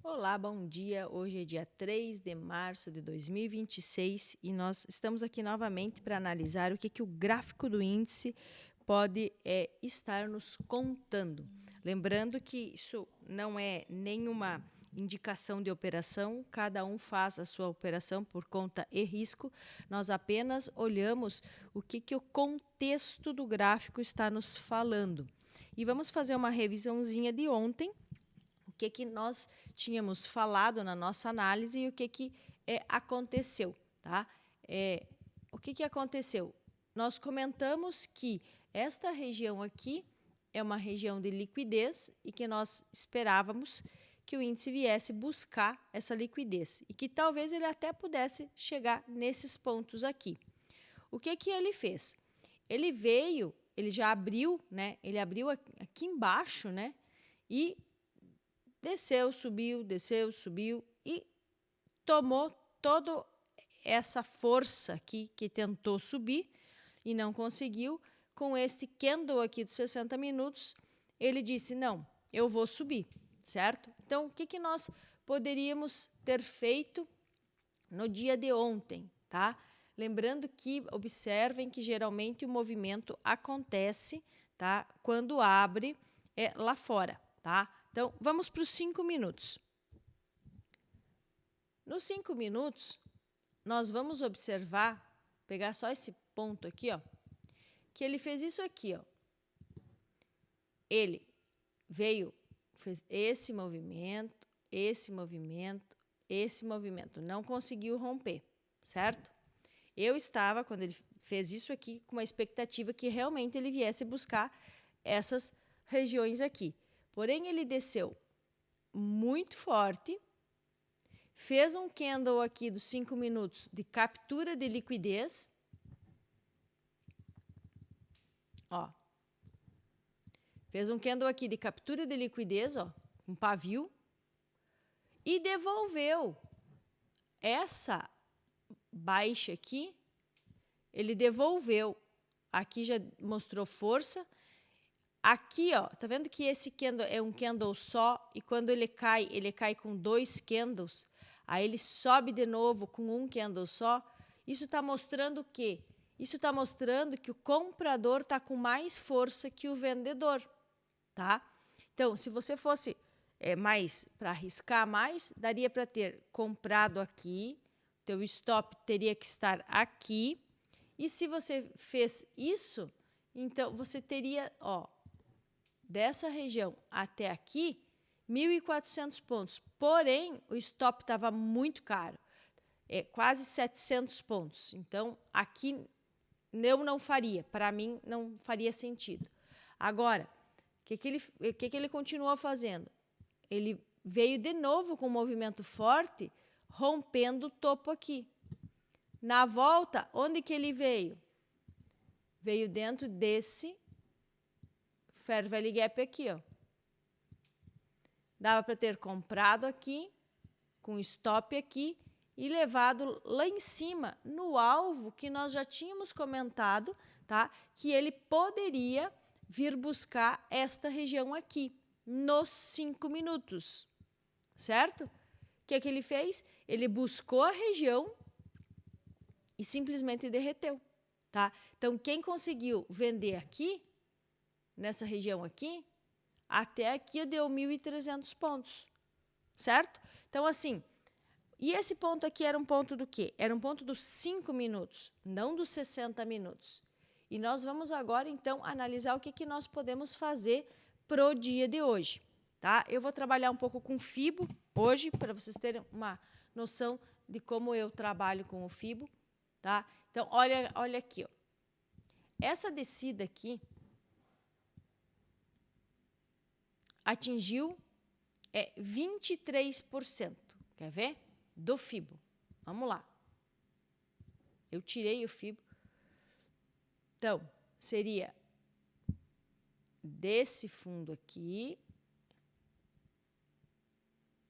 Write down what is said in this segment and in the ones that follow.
Olá, bom dia. Hoje é dia 3 de março de 2026 e nós estamos aqui novamente para analisar o que o gráfico do índice pode estar nos contando. Lembrando que isso não é nenhuma indicação de operação, cada um faz a sua operação por conta e risco, nós apenas olhamos o que o contexto do gráfico está nos falando. E vamos fazer uma revisãozinha de ontem, o que nós tínhamos falado na nossa análise e o que aconteceu, tá? O que aconteceu? Nós comentamos que esta região aqui é uma região de liquidez e que nós esperávamos que o índice viesse buscar essa liquidez e que talvez ele até pudesse chegar nesses pontos aqui. O que ele fez? Ele veio, ele já abriu, né? Ele abriu aqui embaixo, né? E desceu, subiu e tomou toda essa força aqui que tentou subir e não conseguiu. Com este candle aqui de 60 minutos, ele disse, não, eu vou subir, certo? Então, o que nós poderíamos ter feito no dia de ontem, tá? Lembrando que, observem que geralmente o movimento acontece, tá? Quando abre lá fora, tá? Então, vamos para os 5 minutos. Nos 5 minutos, nós vamos observar, pegar só esse ponto aqui, ó, que ele fez isso aqui, ó. Ele veio, fez esse movimento, esse movimento, esse movimento. Não conseguiu romper, certo? Eu estava, quando ele fez isso aqui, com uma expectativa que realmente ele viesse buscar essas regiões aqui. Porém, ele desceu muito forte, fez um candle aqui dos 5 minutos de captura de liquidez. Ó. Fez um candle aqui de captura de liquidez, ó, um pavio, e devolveu essa baixa aqui, ele devolveu. Aqui já mostrou força. Aqui, ó, tá vendo que esse candle é um candle só e quando ele cai com 2 candles, aí ele sobe de novo com um candle só. Isso está mostrando o quê? Isso está mostrando que o comprador está com mais força que o vendedor, tá? Então, se você fosse mais para arriscar mais, daria para ter comprado aqui, teu stop teria que estar aqui. E se você fez isso, então você teria, ó, dessa região até aqui, 1.400 pontos. Porém, o stop estava muito caro, quase 700 pontos. Então, aqui eu não faria, para mim não faria sentido. Agora, o que ele continuou fazendo? Ele veio de novo com um movimento forte, rompendo o topo aqui. Na volta, onde que ele veio? Veio dentro desse Fair Value Gap aqui, ó. Dava para ter comprado aqui, com stop aqui, e levado lá em cima, no alvo que nós já tínhamos comentado, tá? Que ele poderia vir buscar esta região aqui, nos 5 minutos, certo? O que ele fez? Ele buscou a região e simplesmente derreteu, tá? Então, quem conseguiu vender aqui, nessa região aqui, até aqui deu 1.300 pontos, certo? Então, assim, e esse ponto aqui era um ponto do quê? Era um ponto dos 5 minutos, não dos 60 minutos. E nós vamos agora, então, analisar o que nós podemos fazer pro dia de hoje, tá? Eu vou trabalhar um pouco com FIBO hoje, para vocês terem uma noção de como eu trabalho com o FIBO, tá? Então, olha aqui, ó. Essa descida aqui atingiu 23%. Quer ver? Do FIBO. Vamos lá. Eu tirei o FIBO. Então, seria desse fundo aqui,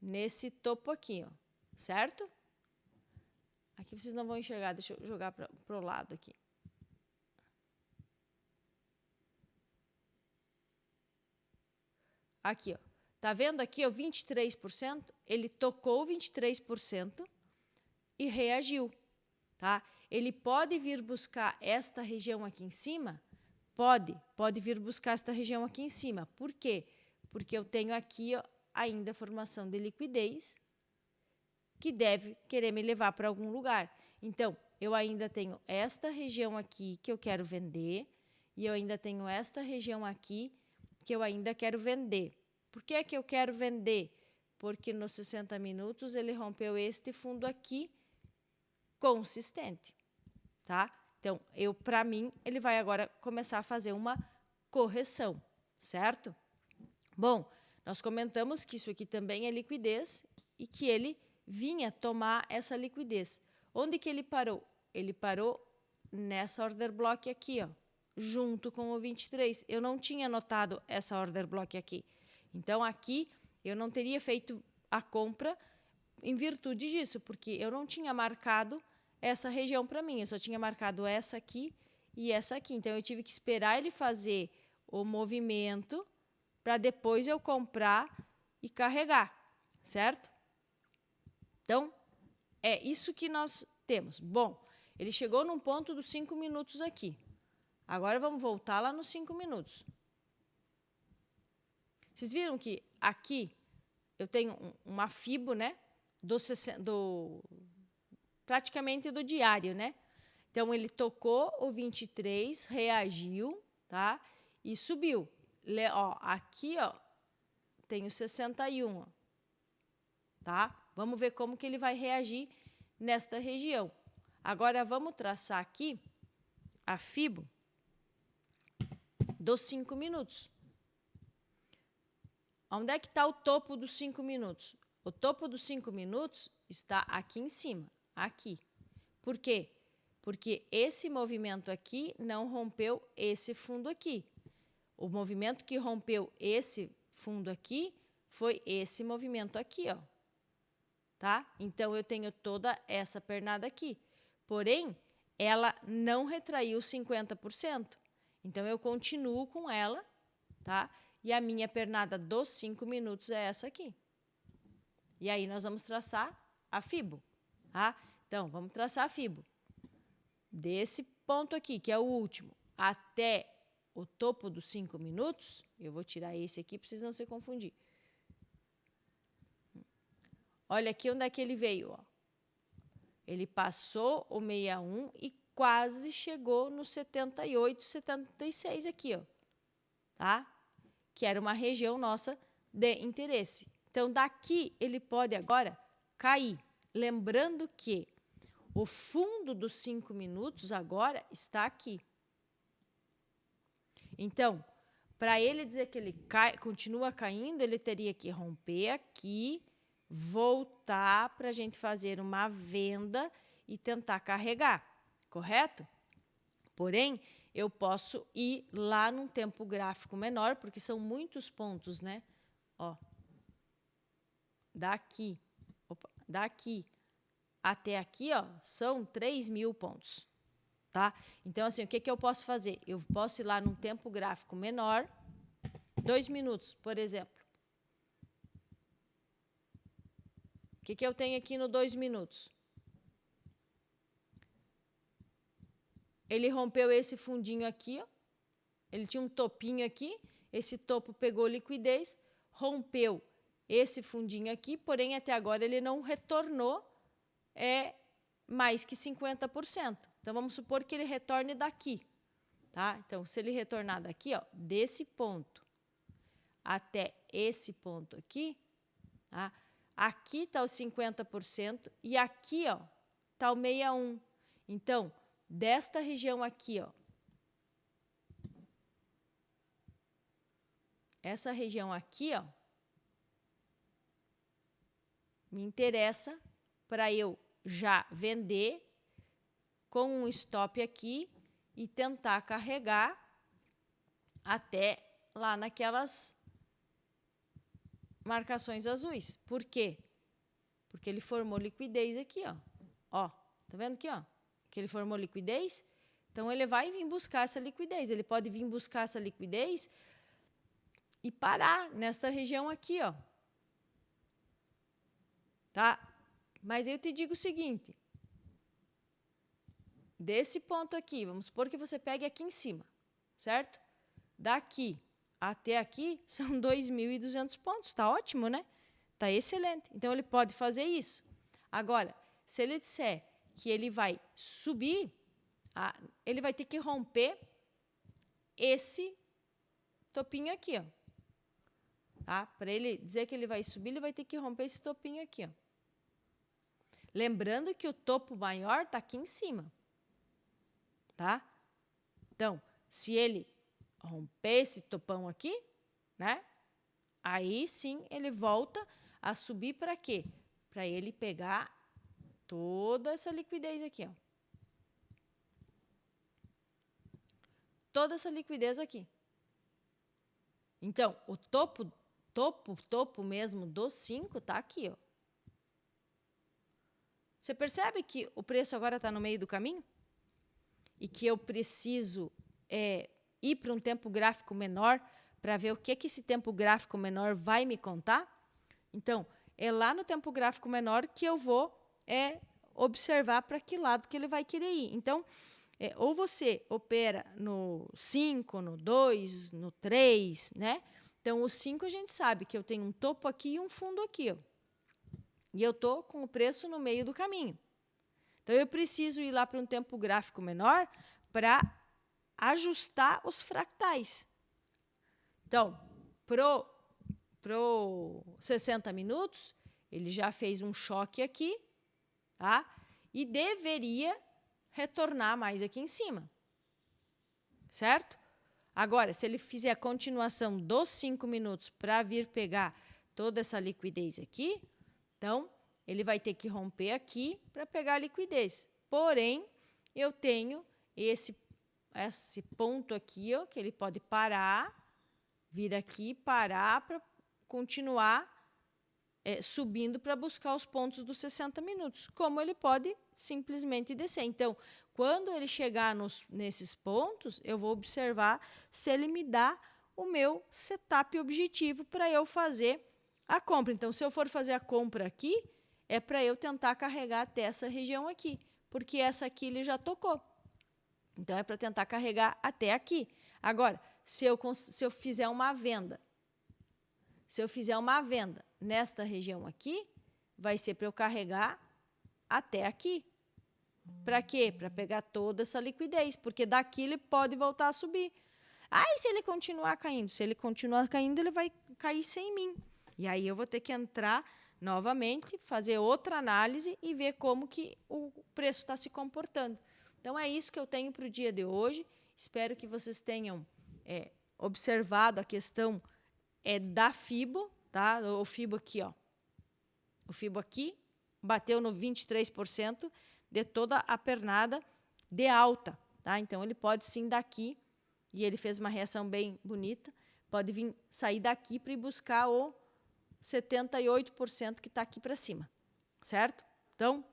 nesse topo aqui, ó, certo? Aqui vocês não vão enxergar, deixa eu jogar para o lado aqui. Aqui, ó. Tá vendo aqui, ó, 23%? Ele tocou 23% e reagiu, tá? Ele pode vir buscar esta região aqui em cima? Pode vir buscar esta região aqui em cima. Por quê? Porque eu tenho aqui, ó, ainda formação de liquidez que deve querer me levar para algum lugar. Então, eu ainda tenho esta região aqui que eu quero vender e eu ainda tenho esta região aqui que eu ainda quero vender. Por que que eu quero vender? Porque nos 60 minutos ele rompeu este fundo aqui consistente, tá? Então, para mim, ele vai agora começar a fazer uma correção, certo? Bom, nós comentamos que isso aqui também é liquidez e que ele vinha tomar essa liquidez. Onde que ele parou? Ele parou nessa order block aqui, ó, junto com o 23. Eu não tinha notado essa order block aqui. Então, aqui eu não teria feito a compra em virtude disso, porque eu não tinha marcado essa região para mim. Eu só tinha marcado essa aqui e essa aqui. Então, eu tive que esperar ele fazer o movimento para depois eu comprar e carregar, certo? Então, é isso que nós temos. Bom, ele chegou num ponto dos 5 minutos aqui. Agora, vamos voltar lá nos 5 minutos. Vocês viram que aqui eu tenho uma FIBO, né? Praticamente do diário, né? Então, ele tocou o 23, reagiu, tá? E subiu. Ó, aqui, ó, tem o 61, ó, tá? Vamos ver como que ele vai reagir nesta região. Agora, vamos traçar aqui a FIBO dos 5 minutos. Onde é que está o topo dos 5 minutos? O topo dos 5 minutos está aqui em cima, aqui. Por quê? Porque esse movimento aqui não rompeu esse fundo aqui. O movimento que rompeu esse fundo aqui foi esse movimento aqui, ó. Tá? Então, eu tenho toda essa pernada aqui. Porém, ela não retraiu 50%. Então, eu continuo com ela, tá? E a minha pernada dos 5 minutos é essa aqui. E aí, nós vamos traçar a FIBO, tá? Então, vamos traçar a FIBO. Desse ponto aqui, que é o último, até o topo dos 5 minutos, eu vou tirar esse aqui para vocês não se confundir. Olha aqui onde é que ele veio, ó. Ele passou o 61 e quase chegou no 78, 76 aqui, ó. Tá? Que era uma região nossa de interesse. Então, daqui ele pode agora cair. Lembrando que o fundo dos 5 minutos agora está aqui. Então, para ele dizer que ele continua caindo, ele teria que romper aqui, voltar para a gente fazer uma venda e tentar carregar, correto? Porém, eu posso ir lá num tempo gráfico menor, porque são muitos pontos, né? Ó, daqui até aqui, ó, são 3.000 pontos, tá? Então, assim, o que que eu posso fazer? Eu posso ir lá num tempo gráfico menor, 2 minutos, por exemplo. O que que eu tenho aqui no 2 minutos? Ele rompeu esse fundinho aqui, ó. Ele tinha um topinho aqui, esse topo pegou liquidez, rompeu esse fundinho aqui, porém até agora ele não retornou mais que 50%. Então vamos supor que ele retorne daqui, tá? Então se ele retornar daqui, ó, desse ponto até esse ponto aqui, tá? Aqui está os 50% e aqui, ó, está o 61. Então, desta região aqui, ó, essa região aqui, ó, me interessa para eu já vender com um stop aqui e tentar carregar até lá naquelas marcações azuis. Por quê? Porque ele formou liquidez aqui, ó. Ó, tá vendo aqui, ó? Que ele formou liquidez. Então, ele vai vir buscar essa liquidez. Ele pode vir buscar essa liquidez e parar nesta região aqui, ó. Tá? Mas eu te digo o seguinte, desse ponto aqui, vamos supor que você pegue aqui em cima, certo? Daqui até aqui são 2.200 pontos, tá ótimo, né? Tá excelente. Então, ele pode fazer isso. Agora, se ele disser que ele vai subir, ele vai ter que romper esse topinho aqui, ó. Tá? Para ele dizer que ele vai subir, ele vai ter que romper esse topinho aqui, ó. Lembrando que o topo maior está aqui em cima. Tá? Então, se ele romper esse topão aqui, né? Aí sim ele volta a subir para quê? Para ele pegar toda essa liquidez aqui, ó. Toda essa liquidez aqui. Então, o topo mesmo do 5 está aqui, ó. Você percebe que o preço agora está no meio do caminho? E que eu preciso ir para um tempo gráfico menor para ver o que esse tempo gráfico menor vai me contar? Então, é lá no tempo gráfico menor que eu vou observar para que lado que ele vai querer ir. Então, ou você opera no 5, no 2, no 3, né? Então, o 5 a gente sabe que eu tenho um topo aqui e um fundo aqui, ó. E eu estou com o preço no meio do caminho. Então, eu preciso ir lá para um tempo gráfico menor para ajustar os fractais. Então, pro 60 minutos, ele já fez um choque aqui, tá? E deveria retornar mais aqui em cima. Certo? Agora, se ele fizer a continuação dos 5 minutos para vir pegar toda essa liquidez aqui, então, ele vai ter que romper aqui para pegar a liquidez. Porém, eu tenho esse ponto aqui, ó, que ele pode parar, vir aqui, parar para continuar subindo para buscar os pontos dos 60 minutos. Como ele pode simplesmente descer. Então, quando ele chegar nesses pontos, eu vou observar se ele me dá o meu setup objetivo para eu fazer a compra. Então, se eu for fazer a compra aqui, é para eu tentar carregar até essa região aqui, porque essa aqui ele já tocou. Então, é para tentar carregar até aqui. Agora, se eu fizer uma venda, nesta região aqui, vai ser para eu carregar até aqui. Para quê? Para pegar toda essa liquidez, porque daqui ele pode voltar a subir. E se ele continuar caindo? Se ele continuar caindo, ele vai cair sem mim. E aí eu vou ter que entrar novamente, fazer outra análise e ver como que o preço está se comportando. Então, é isso que eu tenho para o dia de hoje. Espero que vocês tenham observado a questão da FIBO, tá? O FIBO aqui, ó. O FIBO aqui bateu no 23% de toda a pernada de alta, tá? Então, ele pode sim daqui, e ele fez uma reação bem bonita, pode vir sair daqui para ir buscar o 78% que está aqui para cima, certo? Então,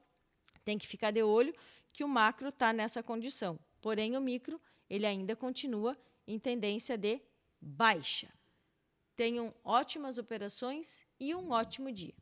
tem que ficar de olho que o macro está nessa condição. Porém, o micro, ele ainda continua em tendência de baixa. Tenham ótimas operações e um ótimo dia.